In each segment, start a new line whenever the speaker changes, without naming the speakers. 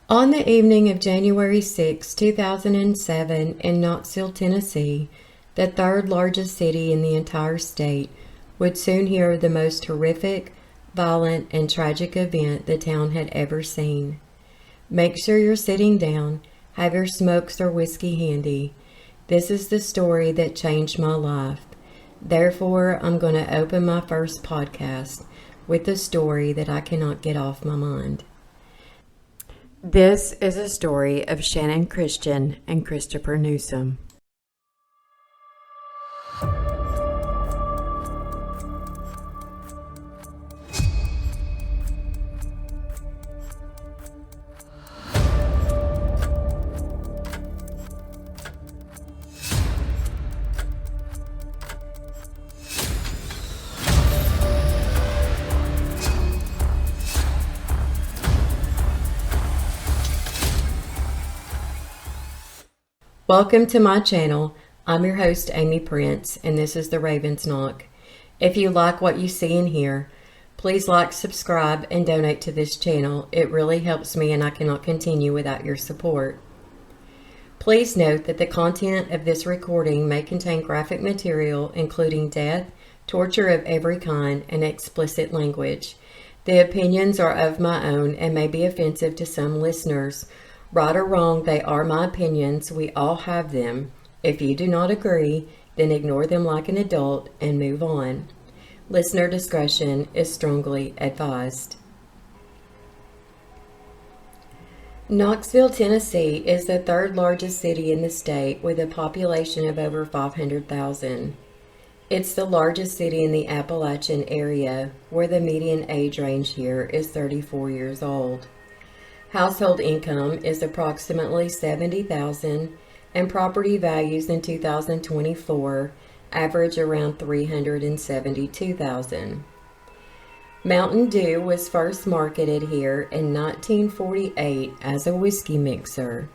On the evening of January 6, 2007, in Knoxville, Tennessee, the third largest city in the entire state, would soon hear the most horrific, violent, and tragic event the town had ever seen. Make sure you're sitting down, have your smokes or whiskey handy. This is the story that changed my life. Therefore, I'm going to open my first podcast with a story that I cannot get off my mind. This is a story of Channon Christian and Christopher Newsome. Welcome to my channel. I'm your host, Amy Prince, and this is the Raven's Knock. If you like what you see and hear, please like, subscribe, and donate to this channel. It really helps me, and I cannot continue without your support. Please note that the content of this recording may contain graphic material, including death, torture of every kind, and explicit language. The opinions are of my own and may be offensive to some listeners. Right or wrong, they are my opinions. We all have them. If you do not agree, then ignore them like an adult and move on. Listener discretion is strongly advised. Knoxville, Tennessee is the third largest city in the state with a population of over 500,000. It's the largest city in the Appalachian area, where the median age range here is 34 years old. Household income is approximately $70,000, and property values in 2024 average around $372,000. Mountain Dew was first marketed here in 1948 as a whiskey mixer.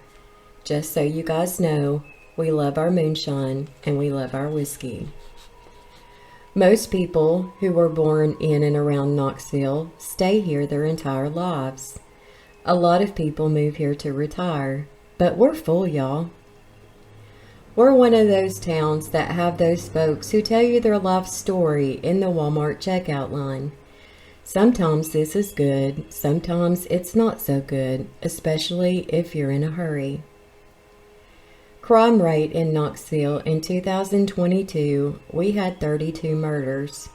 Just so you guys know, we love our moonshine and we love our whiskey. Most people who were born in and around Knoxville stay here their entire lives. A lot of people move here to retire, but we're full, y'all. We're one of those towns that have those folks who tell you their life story in the Walmart checkout line. Sometimes this is good, sometimes it's not so good, especially if you're in a hurry. Crime rate in Knoxville in 2022, we had 32 murders.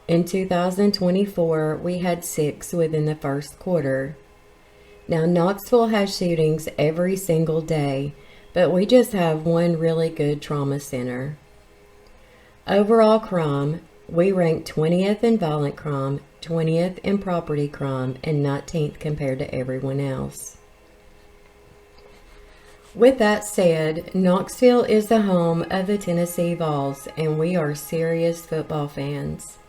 In 2024, we had 6 within the first quarter. Now, Knoxville has shootings every single day, but we just have one really good trauma center. Overall crime, we rank 20th in violent crime, 20th in property crime, and 19th compared to everyone else. With that said, Knoxville is the home of the Tennessee Vols, and we are serious football fans.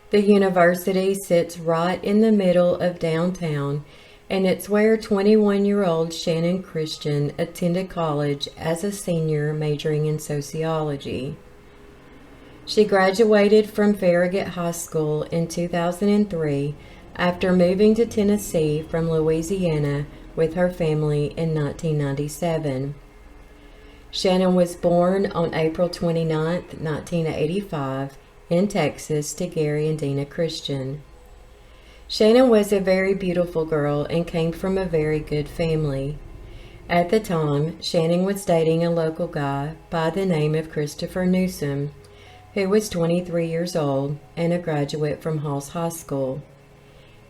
The university sits right in the middle of downtown, and it's where 21-year-old Channon Christian attended college as a senior majoring in sociology. She graduated from Farragut High School in 2003 after moving to Tennessee from Louisiana with her family in 1997. Channon was born on April 29, 1985, in Texas to Gary and Dina Christian. Channon was a very beautiful girl and came from a very good family. At the time, Channon was dating a local guy by the name of Christopher Newsome, who was 23 years old and a graduate from Halls High School.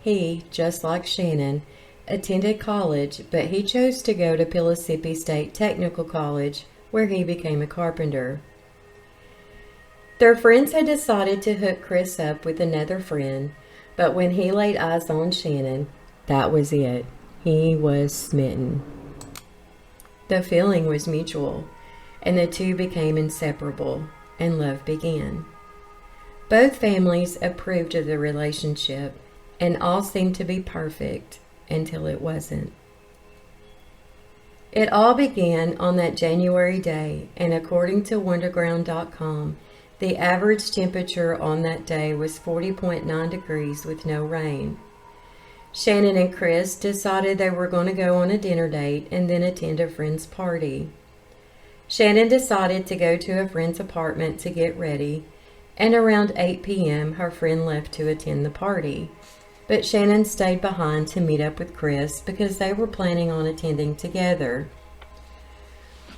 He, just like Channon, attended college, but he chose to go to Pellissippi State Technical College, where he became a carpenter. Their friends had decided to hook Chris up with another friend, but when he laid eyes on Channon, that was it. He was smitten. The feeling was mutual, and the two became inseparable, and love began. Both families approved of the relationship, and all seemed to be perfect until it wasn't. It all began on that January day, and according to Wonderground.com, the average temperature on that day was 40.9 degrees with no rain. Channon and Chris decided they were going to go on a dinner date and then attend a friend's party. Channon decided to go to a friend's apartment to get ready, and around 8 p.m. her friend left to attend the party. But Channon stayed behind to meet up with Chris because they were planning on attending together.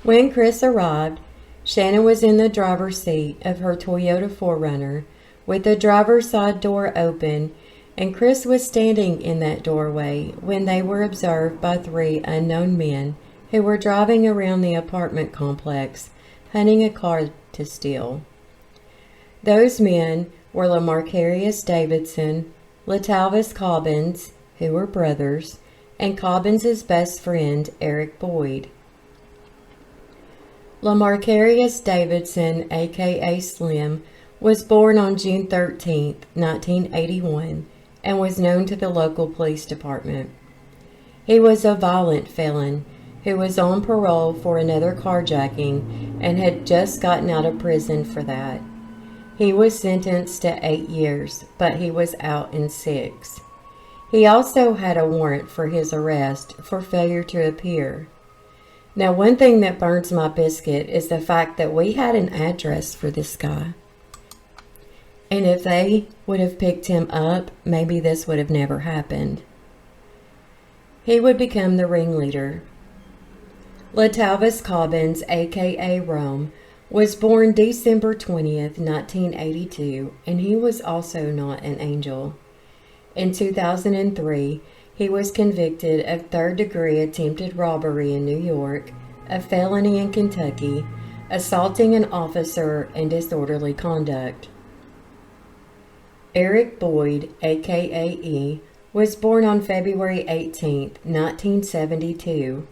When Chris arrived, Channon was in the driver's seat of her Toyota 4Runner with the driver's side door open, and Chris was standing in that doorway when they were observed by 3 unknown men who were driving around the apartment complex, hunting a car to steal. Those men were Lamarcus Davidson, Latavus Cobbins, who were brothers, and Cobbins' best friend, Eric Boyd. Lamarcus Davidson, a.k.a. Slim, was born on June 13, 1981, and was known to the local police department. He was a violent felon who was on parole for another carjacking and had just gotten out of prison for that. He was sentenced to 8 years, but he was out in 6. He also had a warrant for his arrest for failure to appear. Now, one thing that burns my biscuit is the fact that we had an address for this guy. And if they would have picked him up, maybe this would have never happened. He would become the ringleader. Latavus Cobbins, a.k.a. Rome, was born December 20th, 1982, and he was also not an angel. In 2003, he was convicted of third-degree attempted robbery in New York, a felony in Kentucky, assaulting an officer, and disorderly conduct. Eric Boyd, a.k.a. E, was born on February 18, 1972.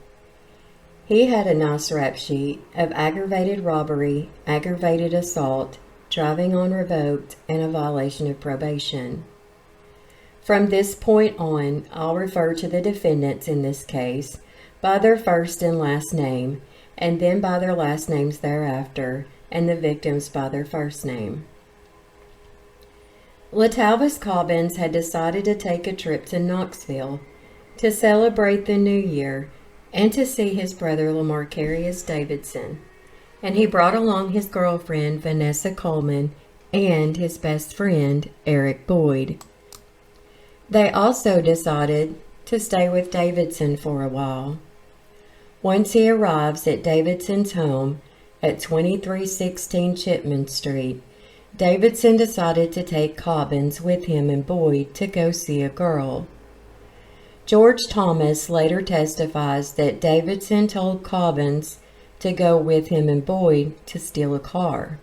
He had a nice rap sheet of aggravated robbery, aggravated assault, driving on revoked, and a violation of probation. From this point on, I'll refer to the defendants in this case by their first and last name, and then by their last names thereafter, and the victims by their first name. Latavus Cobbins had decided to take a trip to Knoxville to celebrate the New Year and to see his brother Lamarcus Davidson, and he brought along his girlfriend Vanessa Coleman and his best friend Eric Boyd. They also decided to stay with Davidson for a while. Once he arrives at Davidson's home at 2316 Chipman Street, Davidson decided to take Cobbins with him and Boyd to go see a girl. George Thomas later testifies that Davidson told Cobbins to go with him and Boyd to steal a car.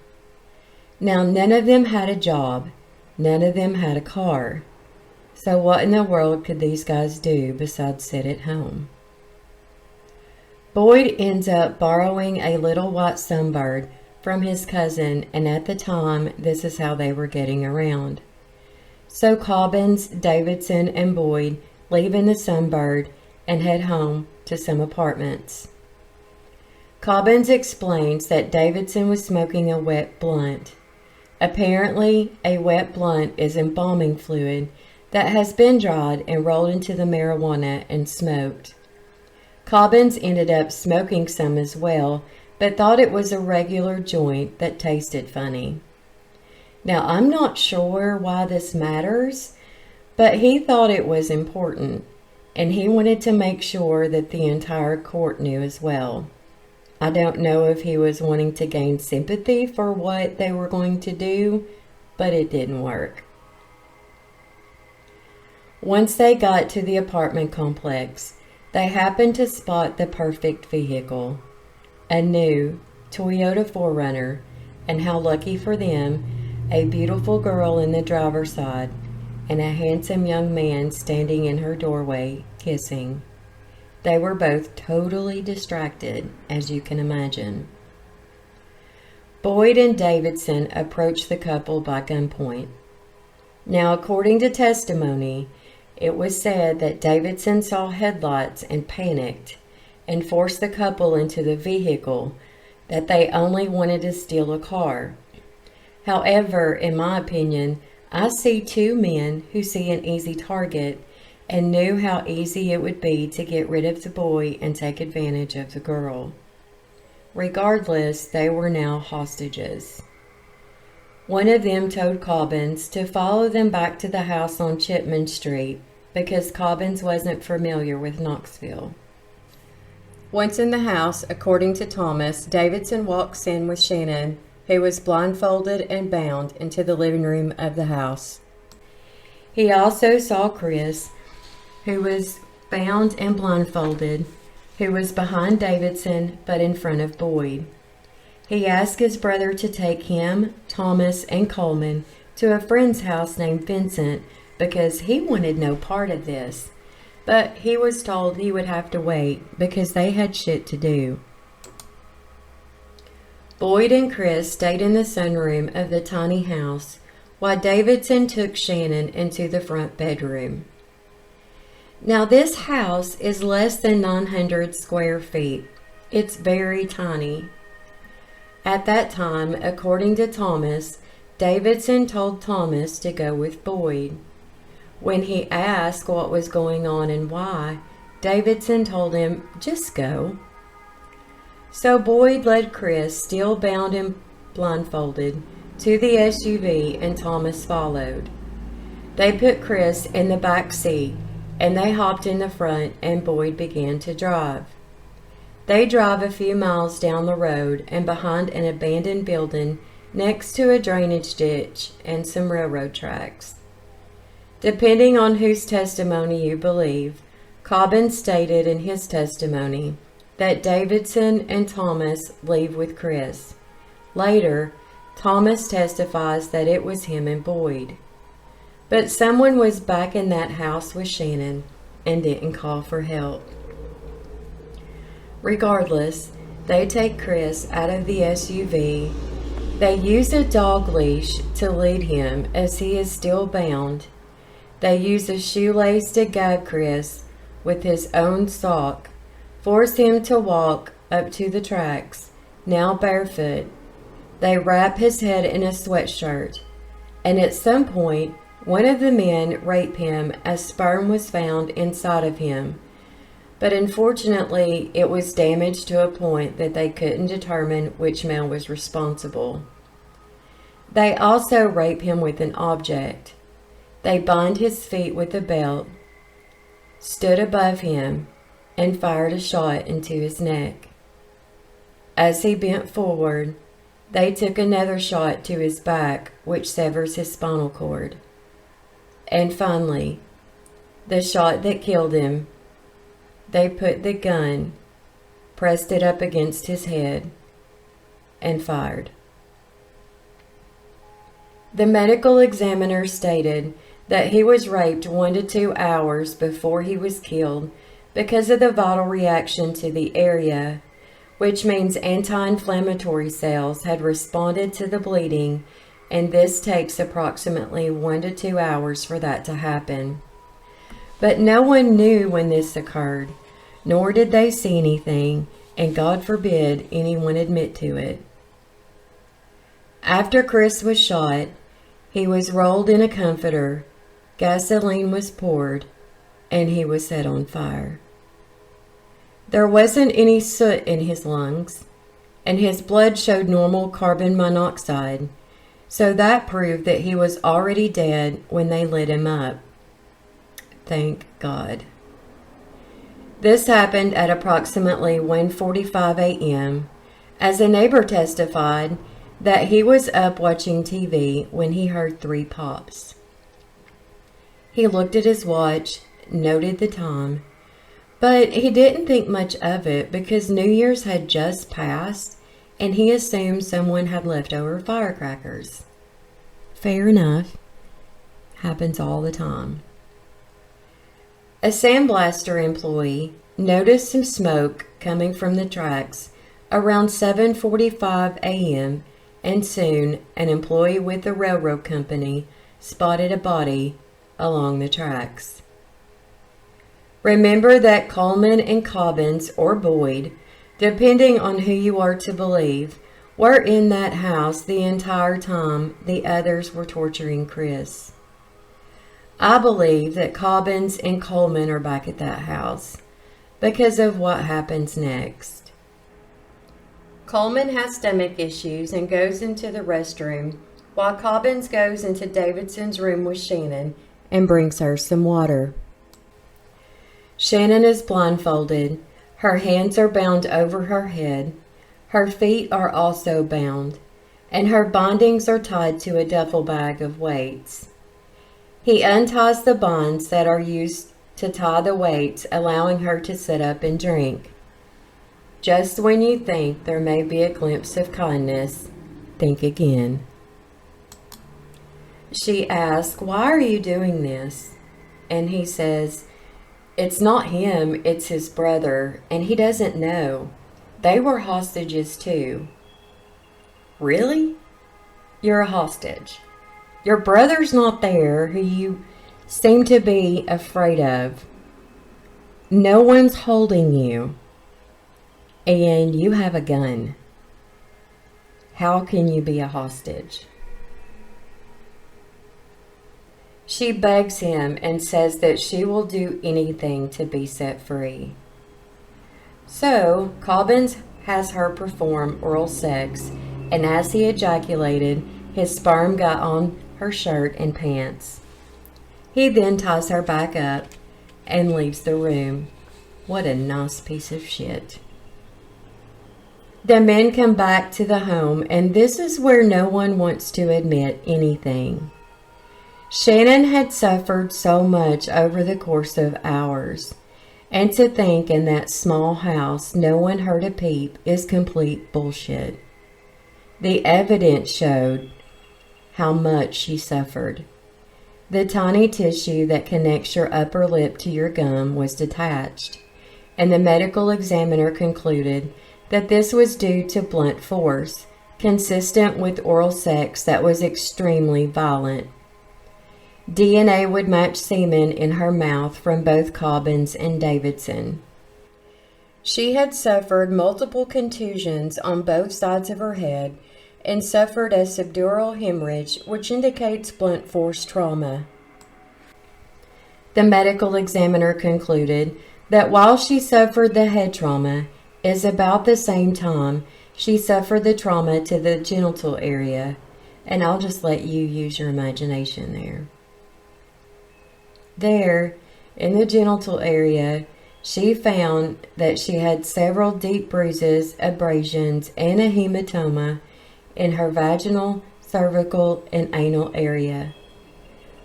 Now, none of them had a job. None of them had a car. So what in the world could these guys do besides sit at home? Boyd ends up borrowing a little white sunbird from his cousin, and at the time, this is how they were getting around. So Cobbins, Davidson, and Boyd leave in the sunbird and head home to some apartments. Cobbins explains that Davidson was smoking a wet blunt. Apparently, a wet blunt is embalming fluid that has been dried and rolled into the marijuana and smoked. Cobbins ended up smoking some as well, but thought it was a regular joint that tasted funny. Now, I'm not sure why this matters, but he thought it was important, and he wanted to make sure that the entire court knew as well. I don't know if he was wanting to gain sympathy for what they were going to do, but it didn't work. Once they got to the apartment complex, they happened to spot the perfect vehicle, a new Toyota 4Runner, and how lucky for them, a beautiful girl in the driver's side and a handsome young man standing in her doorway, kissing. They were both totally distracted, as you can imagine. Boyd and Davidson approached the couple by gunpoint. Now, according to testimony, it was said that Davidson saw headlights and panicked and forced the couple into the vehicle, that they only wanted to steal a car. However, in my opinion, I see two men who see an easy target and knew how easy it would be to get rid of the boy and take advantage of the girl. Regardless, they were now hostages. One of them told Cobbins to follow them back to the house on Chipman Street because Cobbins wasn't familiar with Knoxville. Once in the house, according to Thomas, Davidson walks in with Channon, who was blindfolded and bound, into the living room of the house. He also saw Chris, who was bound and blindfolded, who was behind Davidson but in front of Boyd. He asked his brother to take him, Thomas, and Coleman to a friend's house named Vincent because he wanted no part of this, but he was told he would have to wait because they had shit to do. Boyd and Chris stayed in the sunroom of the tiny house while Davidson took Channon into the front bedroom. Now this house is less than 900 square feet. It's very tiny. At that time, according to Thomas, Davidson told Thomas to go with Boyd. When he asked what was going on and why, Davidson told him, just go. So Boyd led Chris, still bound and blindfolded, to the SUV and Thomas followed. They put Chris in the back seat and they hopped in the front and Boyd began to drive. They drive a few miles down the road and behind an abandoned building next to a drainage ditch and some railroad tracks. Depending on whose testimony you believe, Cobbins stated in his testimony that Davidson and Thomas leave with Chris. Later, Thomas testifies that it was him and Boyd. But someone was back in that house with Channon and didn't call for help. Regardless, they take Chris out of the SUV. They use a dog leash to lead him as he is still bound. They use a shoelace to gag Chris with his own sock, force him to walk up to the tracks, now barefoot. They wrap his head in a sweatshirt, and at some point, one of the men raped him as sperm was found inside of him. But unfortunately, it was damaged to a point that they couldn't determine which male was responsible. They also rape him with an object. They bind his feet with a belt, stood above him, and fired a shot into his neck. As he bent forward, they took another shot to his back, which severs his spinal cord. And finally, the shot that killed him, they put the gun, pressed it up against his head, and fired. The medical examiner stated that he was raped 1 to 2 hours before he was killed because of the vital reaction to the area, which means anti-inflammatory cells had responded to the bleeding, and this takes approximately 1 to 2 hours for that to happen. But no one knew when this occurred, nor did they see anything, and God forbid anyone admit to it. After Chris was shot, he was rolled in a comforter, gasoline was poured, and he was set on fire. There wasn't any soot in his lungs, and his blood showed normal carbon monoxide, so that proved that he was already dead when they lit him up. Thank God. This happened at approximately 1:45 a.m., as a neighbor testified that he was up watching TV when he heard 3 pops. He looked at his watch, noted the time, but he didn't think much of it because New Year's had just passed and he assumed someone had leftover firecrackers. Fair enough. Happens all the time. A sandblaster employee noticed some smoke coming from the tracks around 7:45 a.m. and soon an employee with the railroad company spotted a body along the tracks. Remember that Coleman and Cobbins, or Boyd, depending on who you are to believe, were in that house the entire time the others were torturing Chris. I believe that Cobbins and Coleman are back at that house because of what happens next. Coleman has stomach issues and goes into the restroom, while Cobbins goes into Davidson's room with Channon and brings her some water. Channon is blindfolded. Her hands are bound over her head. Her feet are also bound, and her bindings are tied to a duffel bag of weights. He unties the bonds that are used to tie the weights, allowing her to sit up and drink. Just when you think there may be a glimpse of kindness, think again. She asks, "Why are you doing this?" And he says, "It's not him, it's his brother, and he doesn't know. They were hostages too." "Really? You're a hostage? Your brother's not there, who you seem to be afraid of. No one's holding you, and you have a gun. How can you be a hostage?" She begs him and says that she will do anything to be set free. So, Cobbins has her perform oral sex, and as he ejaculated, his sperm got on her shirt and pants. He then ties her back up and leaves the room. What a nice piece of shit. The men come back to the home, and this is where no one wants to admit anything. Channon had suffered so much over the course of hours, and to think in that small house no one heard a peep is complete bullshit. The evidence showed how much she suffered. The tiny tissue that connects your upper lip to your gum was detached, and the medical examiner concluded that this was due to blunt force, consistent with oral sex that was extremely violent. DNA would match semen in her mouth from both Cobbins and Davidson. She had suffered multiple contusions on both sides of her head and suffered a subdural hemorrhage, which indicates blunt force trauma. The medical examiner concluded that while she suffered the head trauma, is about the same time she suffered the trauma to the genital area, and I'll just let you use your imagination there. There, in the genital area, she found that she had several deep bruises, abrasions, and a hematoma in her vaginal, cervical, and anal area.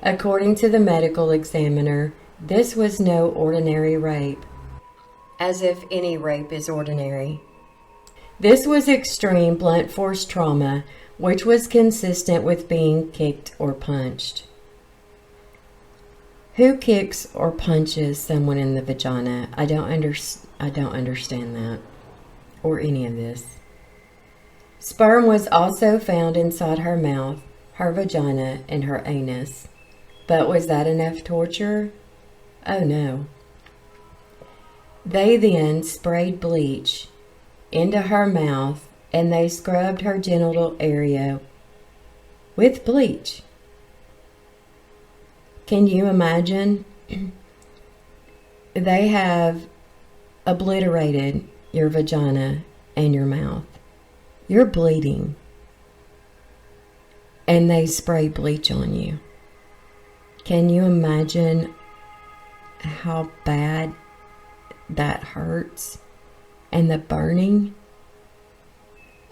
According to the medical examiner, this was no ordinary rape, as if any rape is ordinary. This was extreme blunt force trauma, which was consistent with being kicked or punched. Who kicks or punches someone in the vagina? I don't understand that, or any of this. Sperm was also found inside her mouth, her vagina, and her anus. But was that enough torture? Oh no. They then sprayed bleach into her mouth, and they scrubbed her genital area with bleach. Can you imagine? They have obliterated your vagina and your mouth. You're bleeding. And they spray bleach on you. Can you imagine how bad that hurts? And the burning?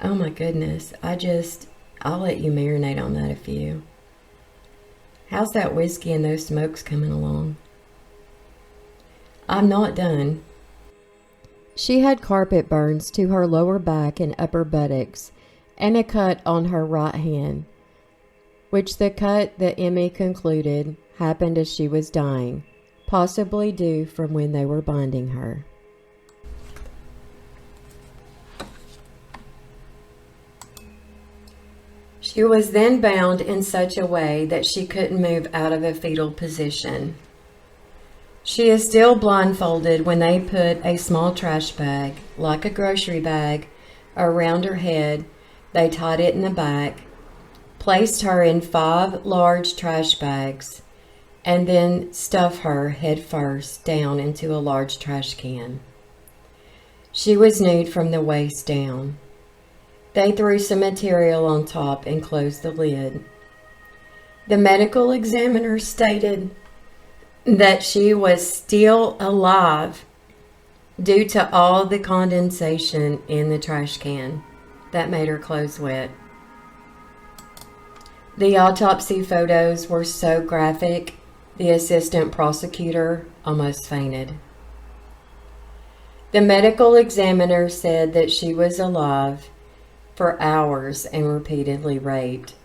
Oh my goodness. I'll let you marinate on that a few. How's that whiskey and those smokes coming along? I'm not done. She had carpet burns to her lower back and upper buttocks, and a cut on her right hand, which the cut, the ME concluded, happened as she was dying, possibly due from when they were binding her. She was then bound in such a way that she couldn't move out of a fetal position. She is still blindfolded when they put a small trash bag, like a grocery bag, around her head. They tied it in the back, placed her in 5 large trash bags, and then stuff her head first down into a large trash can. She was nude from the waist down. They threw some material on top and closed the lid. The medical examiner stated that she was still alive due to all the condensation in the trash can that made her clothes wet. The autopsy photos were so graphic, the assistant prosecutor almost fainted. The medical examiner said that she was alive for hours and repeatedly raped.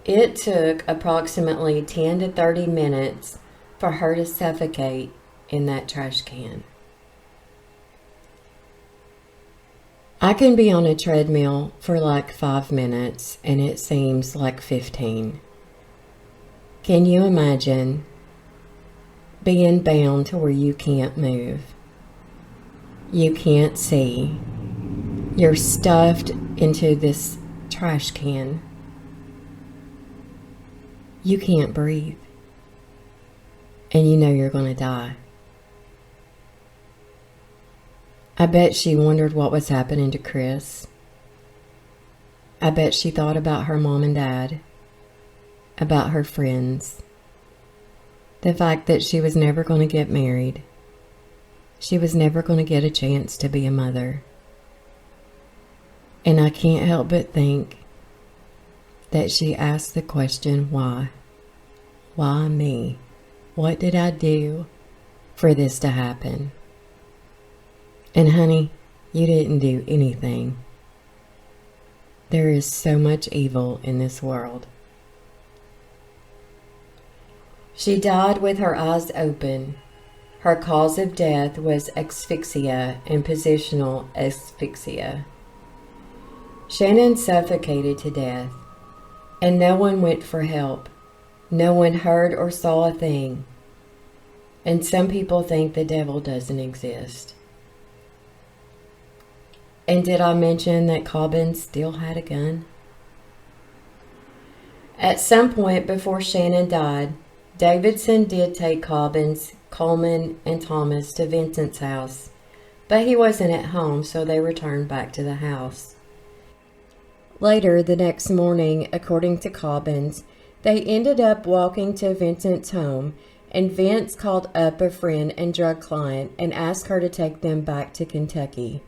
It took approximately 10 to 30 minutes for her to suffocate in that trash can. I can be on a treadmill for like 5 minutes and it seems like 15. Can you imagine being bound to where you can't move? You can't see. You're stuffed into this trash can. You can't breathe. And you know you're going to die. I bet she wondered what was happening to Chris. I bet she thought about her mom and dad, about her friends, the fact that she was never going to get married. She was never going to get a chance to be a mother. And I can't help but think that she asked the question, why? Why me? What did I do for this to happen? And honey, you didn't do anything. There is so much evil in this world. She died with her eyes open. Her cause of death was asphyxia and positional asphyxia. Channon suffocated to death, and no one went for help. No one heard or saw a thing. And some people think the devil doesn't exist. And did I mention that Cobbins still had a gun? At some point before Channon died, Davidson did take Cobbins, Coleman, and Thomas to Vincent's house, but he wasn't at home, so they returned back to the house. Later, the next morning, according to Cobbins, they ended up walking to Vincent's home, and Vince called up a friend and drug client and asked her to take them back to Kentucky.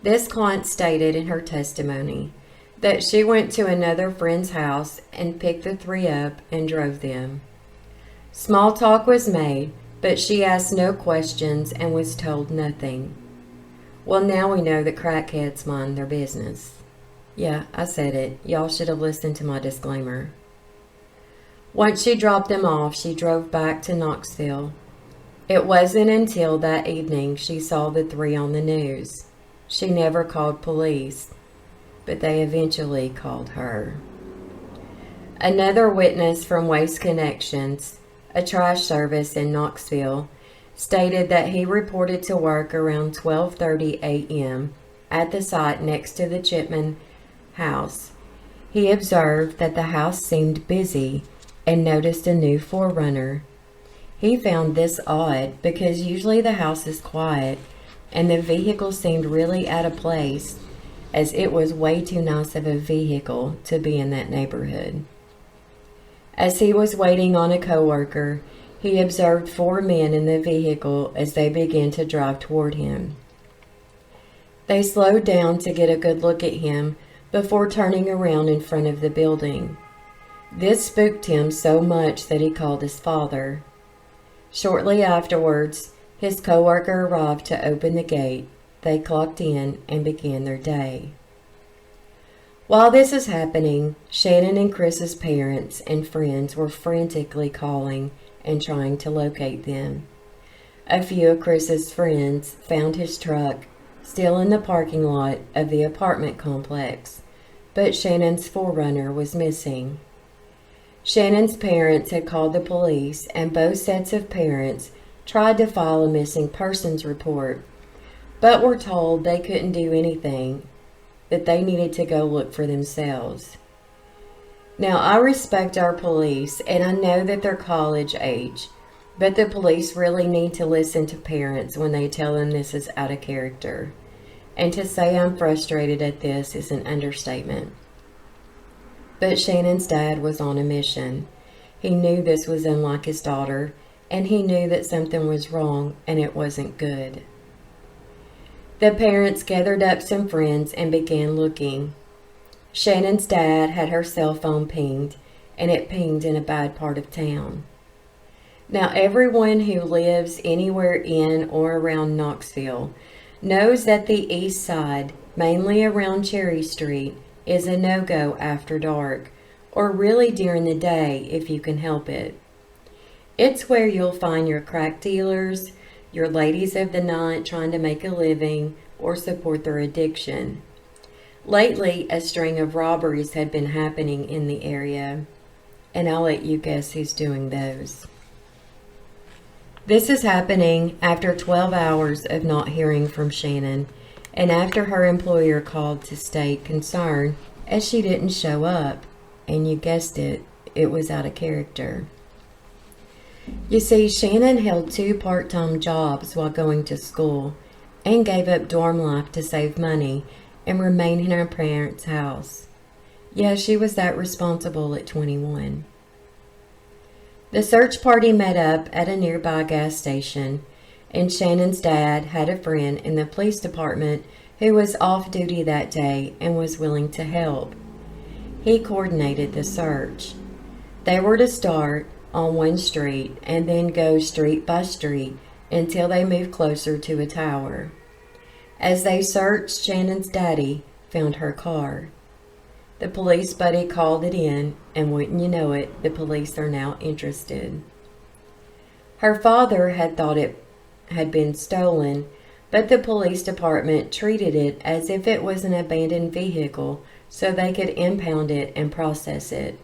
This client stated in her testimony that she went to another friend's house and picked the three up and drove them. Small talk was made, but she asked no questions and was told nothing. Well, now we know that crackheads mind their business. Yeah, I said it. Y'all should have listened to my disclaimer. Once she dropped them off, she drove back to Knoxville. It wasn't until that evening she saw the three on the news. She never called police, but they eventually called her. Another witness from Waste Connections, a trash service in Knoxville, stated that he reported to work around 12:30 a.m. at the site next to the Chipman house. He observed that the house seemed busy and noticed a new forerunner. He found this odd because usually the house is quiet and the vehicle seemed really out of place, as it was way too nice of a vehicle to be in that neighborhood. As he was waiting on a coworker, he observed 4 men in the vehicle as they began to drive toward him. They slowed down to get a good look at him before turning around in front of the building. This spooked him so much that he called his father. Shortly afterwards, his coworker arrived to open the gate. They clocked in and began their day. While this is happening, Channon and Chris's parents and friends were frantically calling and trying to locate them. A few of Chris's friends found his truck still in the parking lot of the apartment complex, but Shannon's forerunner was missing. Shannon's parents had called the police, and both sets of parents tried to file a missing persons report, but were told they couldn't do anything, that they needed to go look for themselves. Now, I respect our police, and I know that they're college age, but the police really need to listen to parents when they tell them this is out of character. And to say I'm frustrated at this is an understatement. But Shannon's dad was on a mission. He knew this was unlike his daughter, and he knew that something was wrong and it wasn't good. The parents gathered up some friends and began looking. Shannon's dad had her cell phone pinged, and it pinged in a bad part of town. Now, everyone who lives anywhere in or around Knoxville knows that the east side, mainly around Cherry Street, is a no-go after dark, or really during the day if you can help it. It's where you'll find your crack dealers, your ladies of the night trying to make a living or support their addiction. Lately, a string of robberies had been happening in the area, and I'll let you guess who's doing those. This is happening after 12 hours of not hearing from Channon, and after her employer called to state concern as she didn't show up, and you guessed it, it was out of character. You see, Channon held 2 part-time jobs while going to school and gave up dorm life to save money and remain in her parents' house. Yeah, she was that responsible at 21. The search party met up at a nearby gas station, and Shannon's dad had a friend in the police department who was off duty that day and was willing to help. He coordinated the search. They were to start on one street and then go street by street until they moved closer to a tower. As they searched, Shannon's daddy found her car. The police buddy called it in, and wouldn't you know it, the police are now interested. Her father had thought it had been stolen, but the police department treated it as if it was an abandoned vehicle so they could impound it and process it.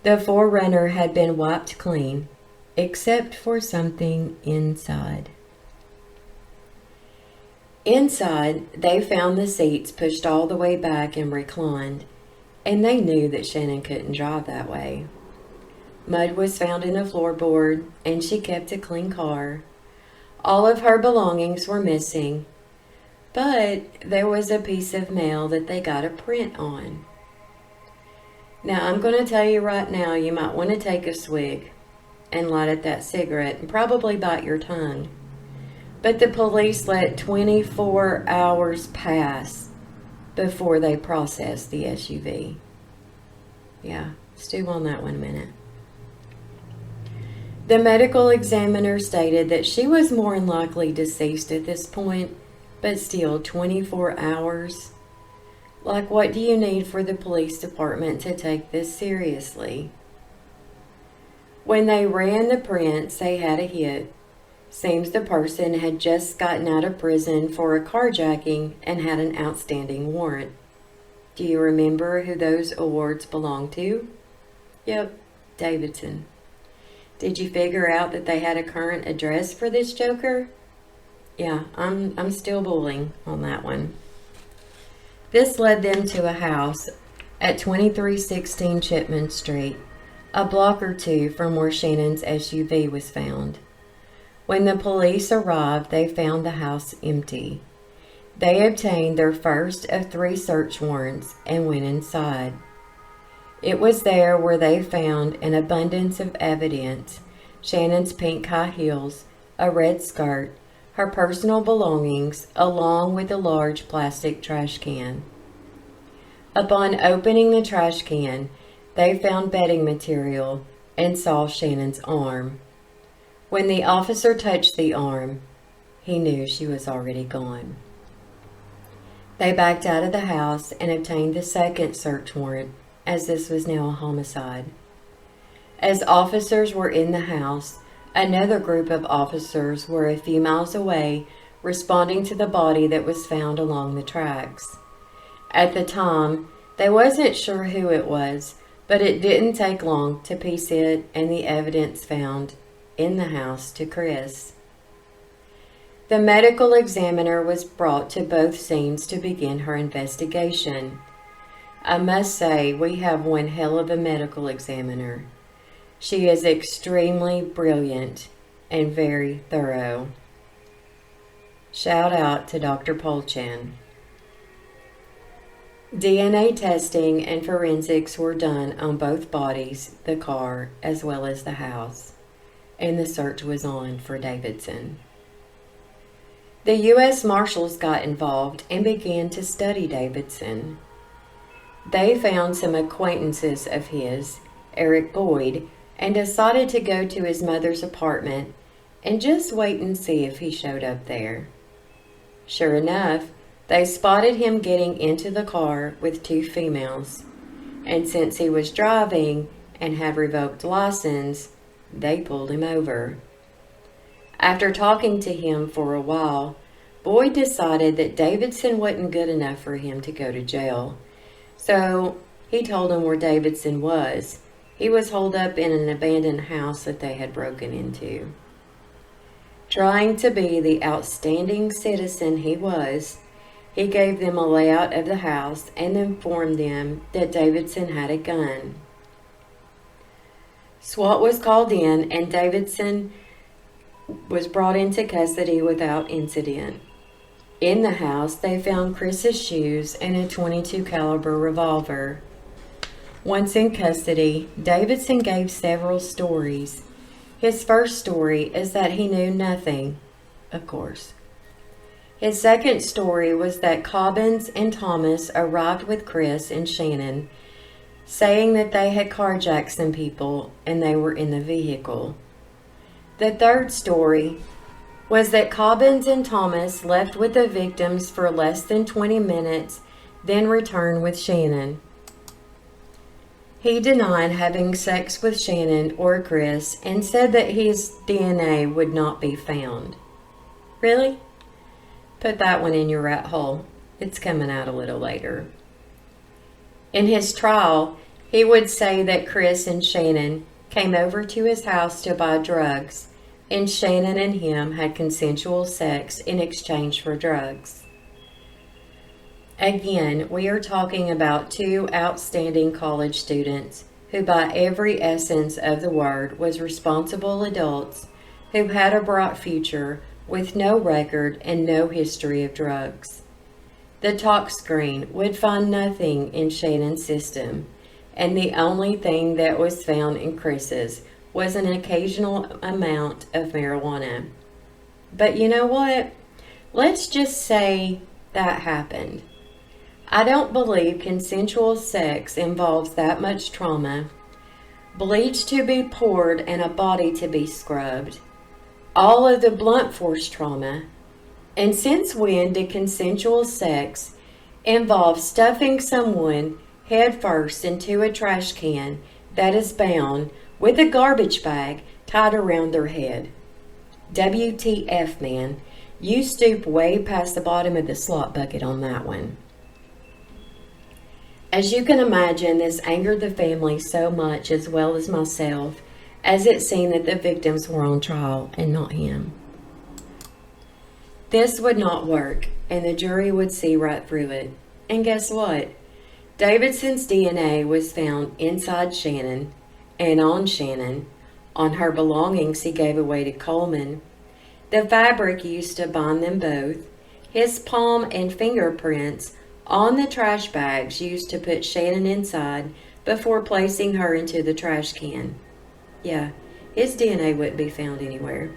The 4Runner had been wiped clean, except for something inside. Inside, they found the seats pushed all the way back and reclined, and they knew that Channon couldn't drive that way. Mud was found in the floorboard, and she kept a clean car. All of her belongings were missing, but there was a piece of mail that they got a print on. Now, I'm going to tell you right now, you might want to take a swig and light at that cigarette and probably bite your tongue. But the police let 24 hours pass before they processed the SUV. Yeah, stew on that one a minute. The medical examiner stated that she was more than likely deceased at this point, but still 24 hours. Like, what do you need for the police department to take this seriously? When they ran the prints, they had a hit. Seems the person had just gotten out of prison for a carjacking and had an outstanding warrant. Do you remember who those awards belonged to? Yep, Davidson. Did you figure out that they had a current address for this joker? Yeah, I'm still bullying on that one. This led them to a house at 2316 Chipman Street, a block or two from where Shannon's SUV was found. When the police arrived, they found the house empty. They obtained their first of 3 search warrants and went inside. It was there where they found an abundance of evidence: Shannon's pink high heels, a red skirt, her personal belongings, along with a large plastic trash can. Upon opening the trash can, they found bedding material and saw Shannon's arm. When the officer touched the arm, he knew she was already gone. They backed out of the house and obtained the second search warrant, as this was now a homicide. As officers were in the house, another group of officers were a few miles away, responding to the body that was found along the tracks. At the time, they wasn't sure who it was, but it didn't take long to piece it and the evidence found in the house to Chris. The medical examiner was brought to both scenes to begin her investigation. I must say, we have one hell of a medical examiner. She is extremely brilliant and very thorough. Shout out to Dr. Polchan. DNA testing and forensics were done on both bodies, the car, as well as the house, and the search was on for Davidson. The U.S. Marshals got involved and began to study Davidson. They found some acquaintances of his, Eric Boyd, and decided to go to his mother's apartment and just wait and see if he showed up there. Sure enough, they spotted him getting into the car with two females, and since he was driving and had revoked license, they pulled him over. After talking to him for a while, Boyd decided that Davidson wasn't good enough for him to go to jail, so he told him where Davidson was. He was holed up in an abandoned house that they had broken into. Trying to be the outstanding citizen he was, he gave them a layout of the house and informed them that Davidson had a gun. SWAT was called in and Davidson was brought into custody without incident. In the house, they found Chris's shoes and a .22 caliber revolver. Once in custody, Davidson gave several stories. His first story is that he knew nothing, of course. His second story was that Cobbins and Thomas arrived with Chris and Channon, saying that they had carjacked some people and they were in the vehicle. The third story was that Cobbins and Thomas left with the victims for less than 20 minutes, then returned with Channon. He denied having sex with Channon or Chris and said that his DNA would not be found. Really? Put that one in your rat hole. It's coming out a little later. In his trial, he would say that Chris and Channon came over to his house to buy drugs, and Channon and him had consensual sex in exchange for drugs. Again, we are talking about two outstanding college students who by every essence of the word was responsible adults who had a bright future with no record and no history of drugs. The talk screen would find nothing in Shannon's system, and the only thing that was found in Chris's was an occasional amount of marijuana. But you know what? Let's just say that happened. I don't believe consensual sex involves that much trauma, bleach to be poured and a body to be scrubbed, all of the blunt force trauma, and since when did consensual sex involve stuffing someone head first into a trash can that is bound with a garbage bag tied around their head? WTF, man. You stoop way past the bottom of the slop bucket on that one. As you can imagine, this angered the family so much, as well as myself, as it seemed that the victims were on trial and not him. This would not work, and the jury would see right through it. And guess what? Davidson's DNA was found inside Channon and on Channon. On her belongings he gave away to Coleman. The fabric used to bind them both. His palm and fingerprints on the trash bags used to put Channon inside before placing her into the trash can. Yeah, his DNA wouldn't be found anywhere.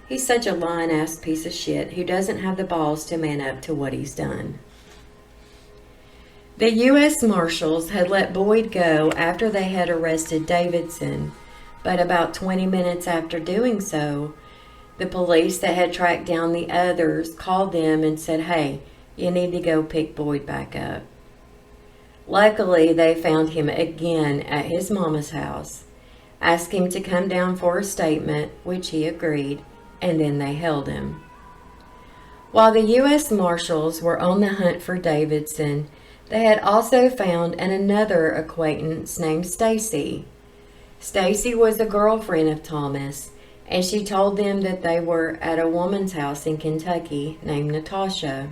He's such a lying-ass piece of shit who doesn't have the balls to man up to what he's done. The U.S. Marshals had let Boyd go after they had arrested Davidson, but about 20 minutes after doing so, the police that had tracked down the others called them and said, "Hey, you need to go pick Boyd back up." Luckily, they found him again at his mama's house, asked him to come down for a statement, which he agreed, and then they held him. While the U.S. Marshals were on the hunt for Davidson, they had also found another acquaintance named Stacy. Stacy was a girlfriend of Thomas, and she told them that they were at a woman's house in Kentucky named Natasha.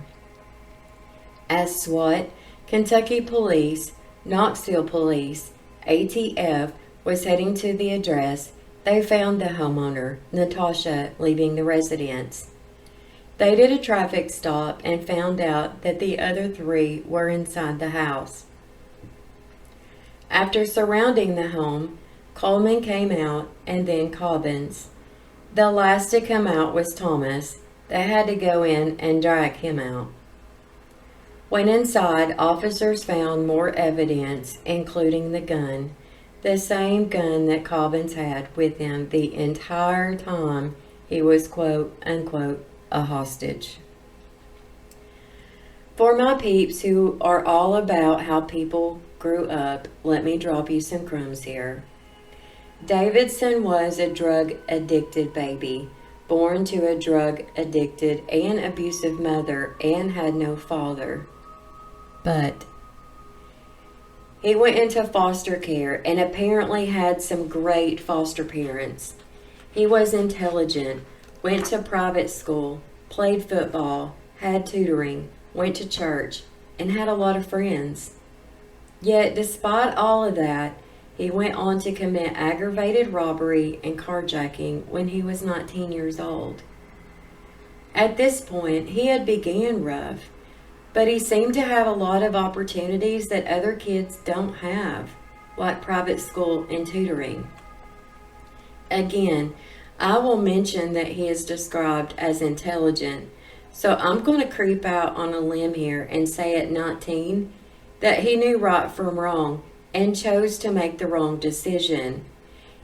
As SWAT, Kentucky police Knoxville police, ATF, was heading to the address. They found the homeowner, Natasha, leaving the residence. They did a traffic stop and found out that the other three were inside the house. After surrounding the home, Coleman came out and then Cobbins. The last to come out was Thomas. They had to go in and drag him out. When inside, officers found more evidence, including the gun, the same gun that Cobbins had with him the entire time he was, quote, unquote, a hostage. For my peeps who are all about how people grew up, let me drop you some crumbs here. Davidson was a drug-addicted baby, born to a drug-addicted and abusive mother and had no father. But he went into foster care and apparently had some great foster parents. He was intelligent, went to private school, played football, had tutoring, went to church, and had a lot of friends. Yet, despite all of that, he went on to commit aggravated robbery and carjacking when he was 19 years old. At this point, he had began rough, but he seemed to have a lot of opportunities that other kids don't have, like private school and tutoring. Again, I will mention that he is described as intelligent, so I'm going to creep out on a limb here and say at 19 that he knew right from wrong and chose to make the wrong decision.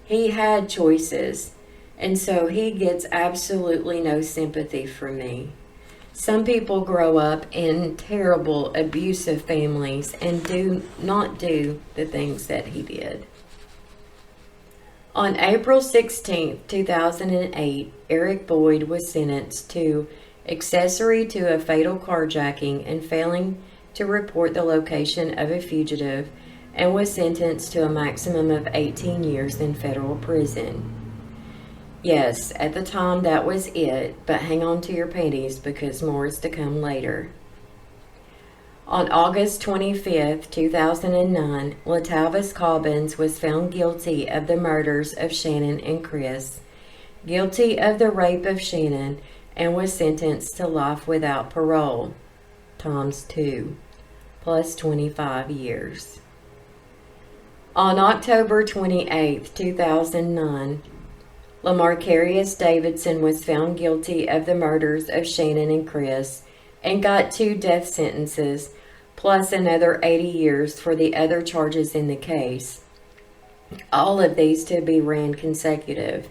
He had choices, and so he gets absolutely no sympathy from me. Some people grow up in terrible, abusive families and do not do the things that he did. On April 16, 2008, Eric Boyd was sentenced to accessory to a fatal carjacking and failing to report the location of a fugitive, and was sentenced to a maximum of 18 years in federal prison. Yes, at the time that was it, but hang on to your panties because more is to come later. On August 25, 2009, Latavus Cobbins was found guilty of the murders of Channon and Chris, guilty of the rape of Channon, and was sentenced to life without parole, times 2, plus 25 years. On October 28, 2009, Lamarcus Davidson was found guilty of the murders of Channon and Chris and got 2 death sentences, plus another 80 years for the other charges in the case. All of these to be ran consecutive.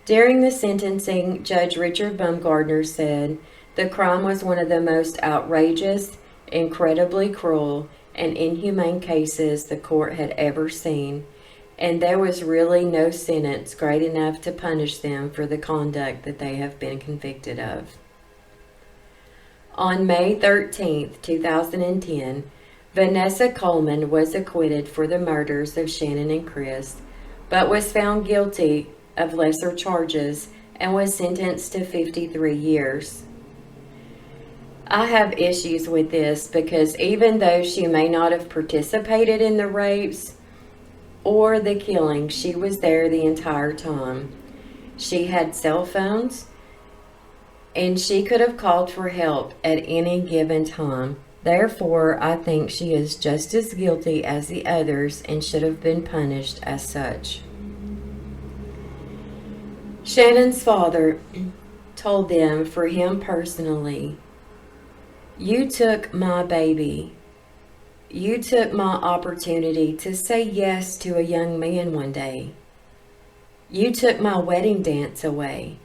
During the sentencing, Judge Richard Baumgardner said the crime was one of the most outrageous, incredibly cruel, and inhumane cases the court had ever seen, and there was really no sentence great enough to punish them for the conduct that they have been convicted of. On May 13, 2010, Vanessa Coleman was acquitted for the murders of Channon and Chris, but was found guilty of lesser charges and was sentenced to 53 years. I have issues with this because even though she may not have participated in the rapes or the killing, she was there the entire time. She had cell phones, and she could have called for help at any given time. Therefore, I think she is just as guilty as the others and should have been punished as such. Shannon's father told them, for him personally, "You took my baby. You took my opportunity to say yes to a young man one day. You took my wedding dance away.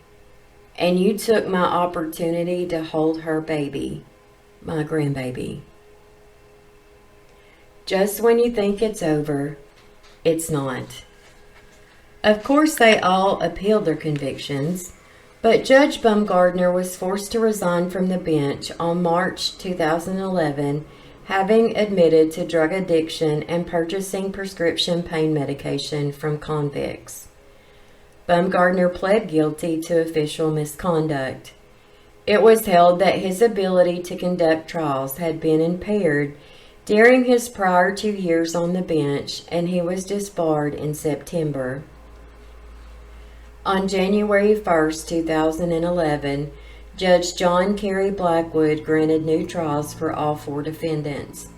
And you took my opportunity to hold her baby, my grandbaby. Just when you think it's over, it's not." Of course, they all appealed their convictions, but Judge Baumgardner was forced to resign from the bench on March 2011, having admitted to drug addiction and purchasing prescription pain medication from convicts. Baumgardner pled guilty to official misconduct. It was held that his ability to conduct trials had been impaired during his prior 2 years on the bench, and he was disbarred in September. On January 1st, 2011, Judge John Kerry Blackwood granted new trials for all 4 defendants.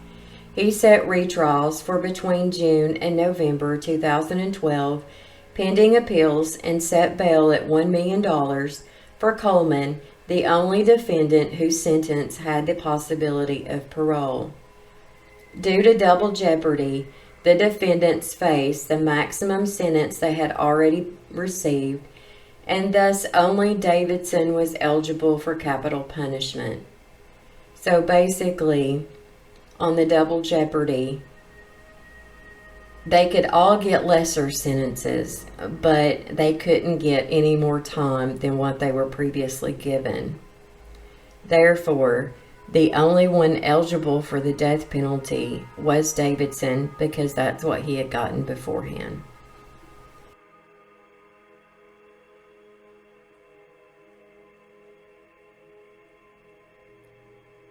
He set retrials for between June and November 2012, pending appeals, and set bail at $1 million for Coleman, the only defendant whose sentence had the possibility of parole. Due to double jeopardy, the defendants faced the maximum sentence they had already received, and thus only Davidson was eligible for capital punishment. So basically, on the double jeopardy, they could all get lesser sentences, but they couldn't get any more time than what they were previously given. Therefore, the only one eligible for the death penalty was Davidson, because that's what he had gotten beforehand.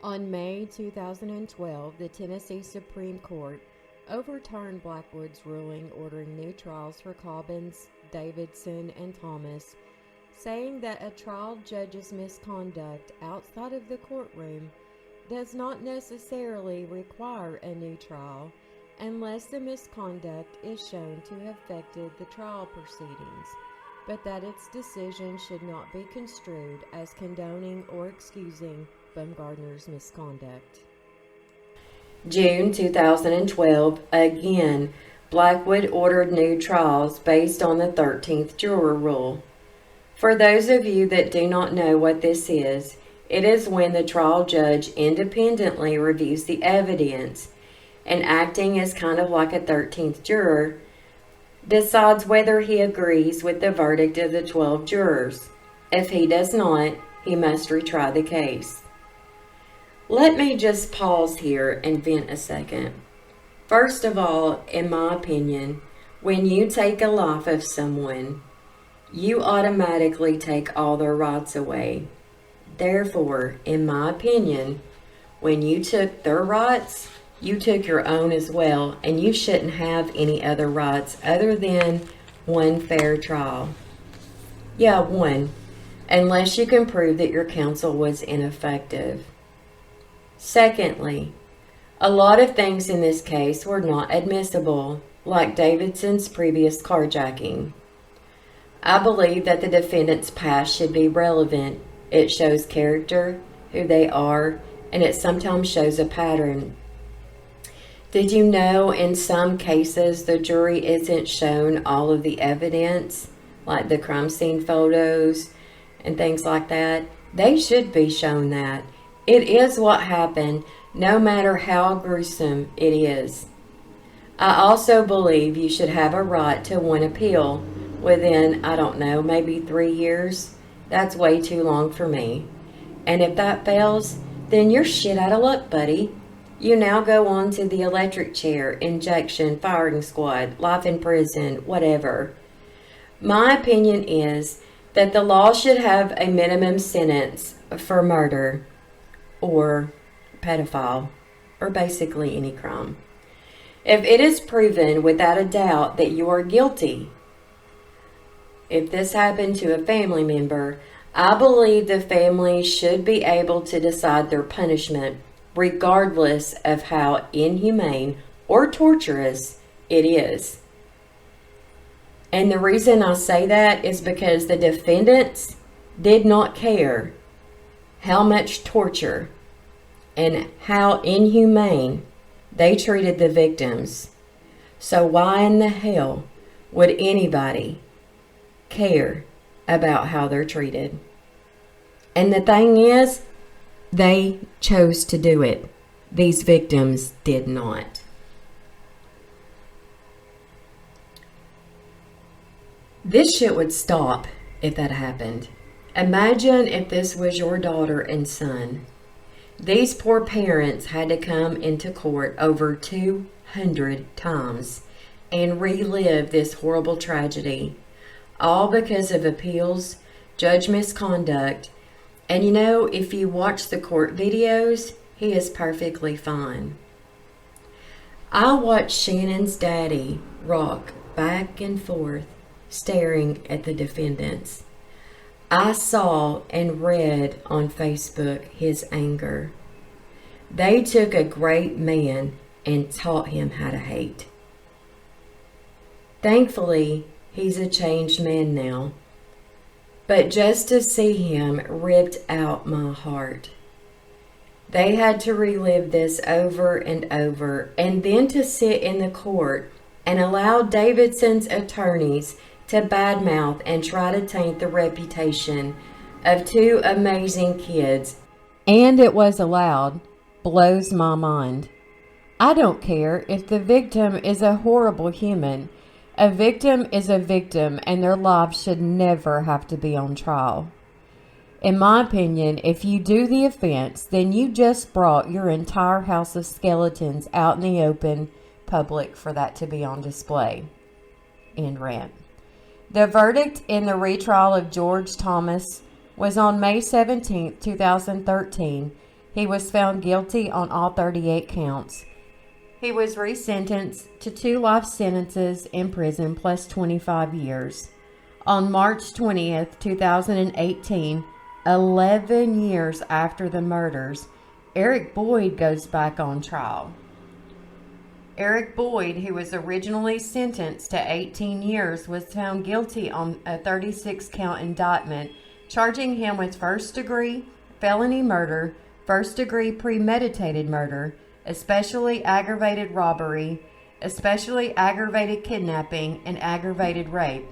On May 2012, the Tennessee Supreme Court overturned Blackwood's ruling ordering new trials for Cobbins, Davidson, and Thomas, saying that a trial judge's misconduct outside of the courtroom does not necessarily require a new trial unless the misconduct is shown to have affected the trial proceedings, but that its decision should not be construed as condoning or excusing Baumgartner's misconduct. June 2012, again, Blackwood ordered new trials based on the 13th juror rule. For those of you that do not know what this is, it is when the trial judge independently reviews the evidence and, acting as kind of like a 13th juror, decides whether he agrees with the verdict of the 12 jurors. If he does not, he must retry the case. Let me just pause here and vent a second. First of all, in my opinion, when you take a life of someone, you automatically take all their rights away. Therefore, in my opinion, when you took their rights, you took your own as well, and you shouldn't have any other rights other than one fair trial. Yeah, one, unless you can prove that your counsel was ineffective. Secondly, a lot of things in this case were not admissible, like Davidson's previous carjacking. I believe that the defendant's past should be relevant. It shows character, who they are, and it sometimes shows a pattern. Did you know in some cases the jury isn't shown all of the evidence, like the crime scene photos and things like that? They should be shown that. It is what happened, no matter how gruesome it is. I also believe you should have a right to one appeal within, I don't know, maybe 3 years. That's way too long for me. And if that fails, then you're shit out of luck, buddy. You now go on to the electric chair, injection, firing squad, life in prison, whatever. My opinion is that the law should have a minimum sentence for murder or pedophile, or basically any crime. If it is proven without a doubt that you are guilty, if this happened to a family member, I believe the family should be able to decide their punishment regardless of how inhumane or torturous it is. And the reason I say that is because the defendants did not care how much torture and how inhumane they treated the victims. So why in the hell would anybody care about how they're treated? And the thing is, they chose to do it. These victims did not. This shit would stop if that happened. Imagine if this was your daughter and son. These poor parents had to come into court over 200 times and relive this horrible tragedy, all because of appeals, judge misconduct, and if you watch the court videos, he is perfectly fine. I watched Shannon's daddy rock back and forth, staring at the defendants. I saw and read on Facebook his anger. They took a great man and taught him how to hate. Thankfully, he's a changed man now. But just to see him ripped out my heart. They had to relive this over and over, and then to sit in the court and allow Davidson's attorneys to badmouth and try to taint the reputation of two amazing kids. And it was allowed. Blows my mind. I don't care if the victim is a horrible human. A victim is a victim, and their lives should never have to be on trial. In my opinion, if you do the offense, then you just brought your entire house of skeletons out in the open public for that to be on display. End rant. The verdict in the retrial of George Thomas was on May 17, 2013. He was found guilty on all 38 counts. He was resentenced to 2 life sentences in prison plus 25 years. On March 20th, 2018, 11 years after the murders, Eric Boyd goes back on trial. Eric Boyd, who was originally sentenced to 18 years, was found guilty on a 36-count indictment, charging him with first-degree felony murder, first-degree premeditated murder, especially aggravated robbery, especially aggravated kidnapping, and aggravated rape.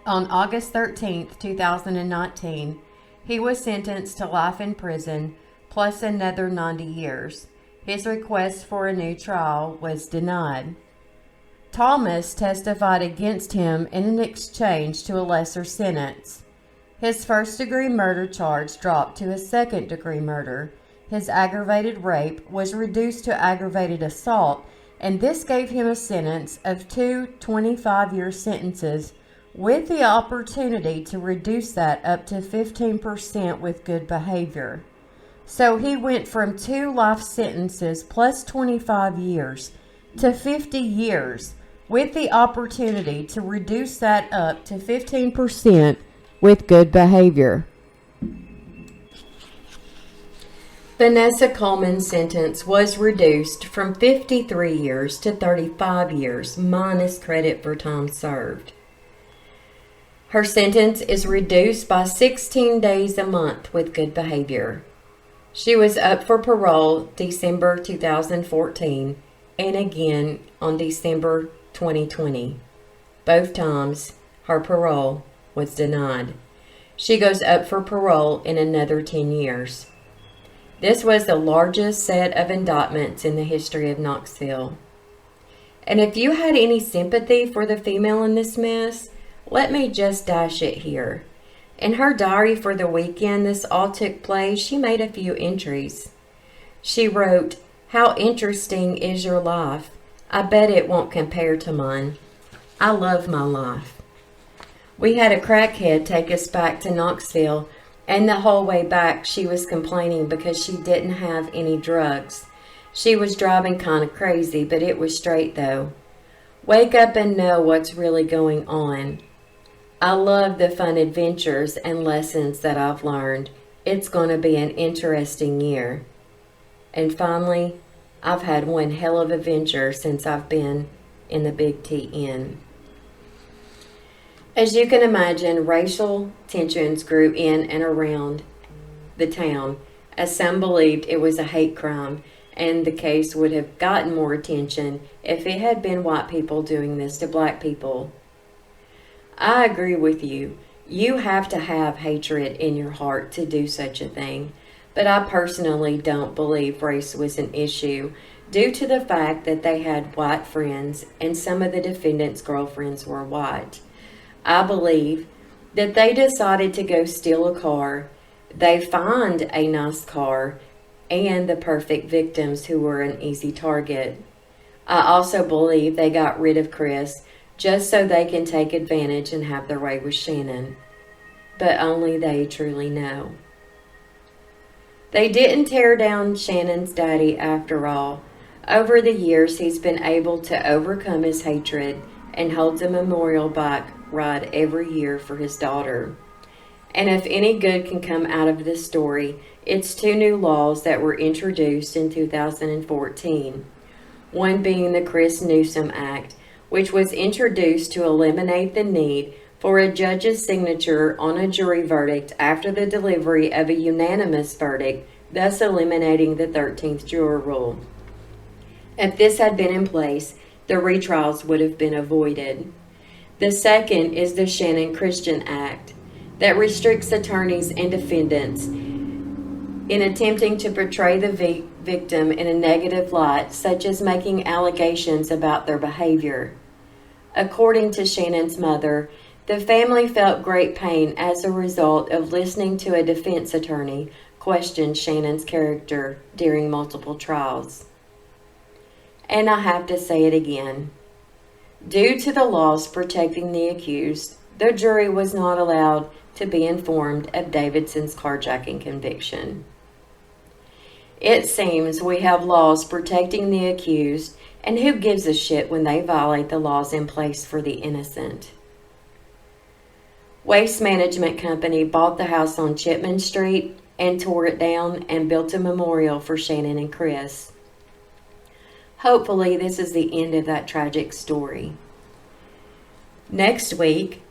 On August 13, 2019, he was sentenced to life in prison plus another 90 years. His request for a new trial was denied. Thomas testified against him in an exchange to a lesser sentence. His first-degree murder charge dropped to a second-degree murder. His aggravated rape was reduced to aggravated assault, and this gave him a sentence of 2 25-year sentences with the opportunity to reduce that up to 15% with good behavior. So he went from 2 life sentences plus 25 years to 50 years with the opportunity to reduce that up to 15% with good behavior. Vanessa Coleman's sentence was reduced from 53 years to 35 years, minus credit for time served. Her sentence is reduced by 16 days a month with good behavior. She was up for parole December 2014 and again on December 2020. Both times, her parole was denied. She goes up for parole in another 10 years. This was the largest set of indictments in the history of Knoxville. And if you had any sympathy for the female in this mess, let me just dash it here. In her diary for the weekend this all took place, she made a few entries. She wrote, "How interesting is your life? I bet it won't compare to mine. I love my life." We had a crackhead take us back to Knoxville, and the whole way back she was complaining because she didn't have any drugs. She was driving kind of crazy, but it was straight though. Wake up and know what's really going on. I love the fun adventures and lessons that I've learned. It's going to be an interesting year. And finally, I've had one hell of an adventure since I've been in the Big T Inn. As you can imagine, racial tensions grew in and around the town, as some believed it was a hate crime, and the case would have gotten more attention if it had been white people doing this to black people. I agree with you. You have to have hatred in your heart to do such a thing, but I personally don't believe race was an issue due to the fact that they had white friends and some of the defendants' girlfriends were white. I believe that they decided to go steal a car. They find a nice car and the perfect victims who were an easy target. I also believe they got rid of Chris just so they can take advantage and have their way with Channon. But only they truly know. They didn't tear down Shannon's daddy after all. Over the years, he's been able to overcome his hatred and holds a memorial bike ride every year for his daughter. And if any good can come out of this story, it's 2 new laws that were introduced in 2014. One being the Chris Newsome Act, which was introduced to eliminate the need for a judge's signature on a jury verdict after the delivery of a unanimous verdict, thus eliminating the 13th juror rule. If this had been in place, the retrials would have been avoided. The second is the Channon Christian Act, that restricts attorneys and defendants in attempting to portray the victim in a negative light, such as making allegations about their behavior. According to Shannon's mother, the family felt great pain as a result of listening to a defense attorney question Shannon's character during multiple trials. And I have to say it again. Due to the laws protecting the accused, the jury was not allowed to be informed of Davidson's carjacking conviction. It seems we have laws protecting the accused, and who gives a shit when they violate the laws in place for the innocent? Waste Management Company bought the house on Chipman Street and tore it down and built a memorial for Channon and Chris. Hopefully, this is the end of that tragic story. Next week,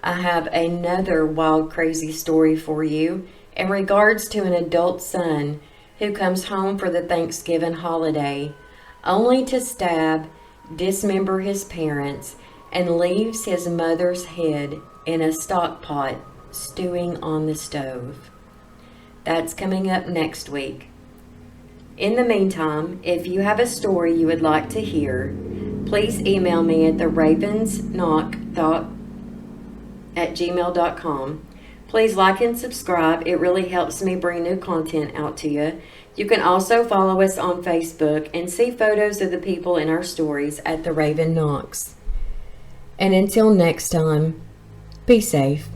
I have another wild, crazy story for you in regards to an adult son who comes home for the Thanksgiving holiday only to stab, dismember his parents, and leaves his mother's head in a stock pot stewing on the stove. That's coming up next week. In the meantime, if you have a story you would like to hear, please email me at theravensnock@gmail.com. Please like and subscribe. It really helps me bring new content out to you. You can also follow us on Facebook and see photos of the people in our stories at The Raven Knocks. And until next time, be safe.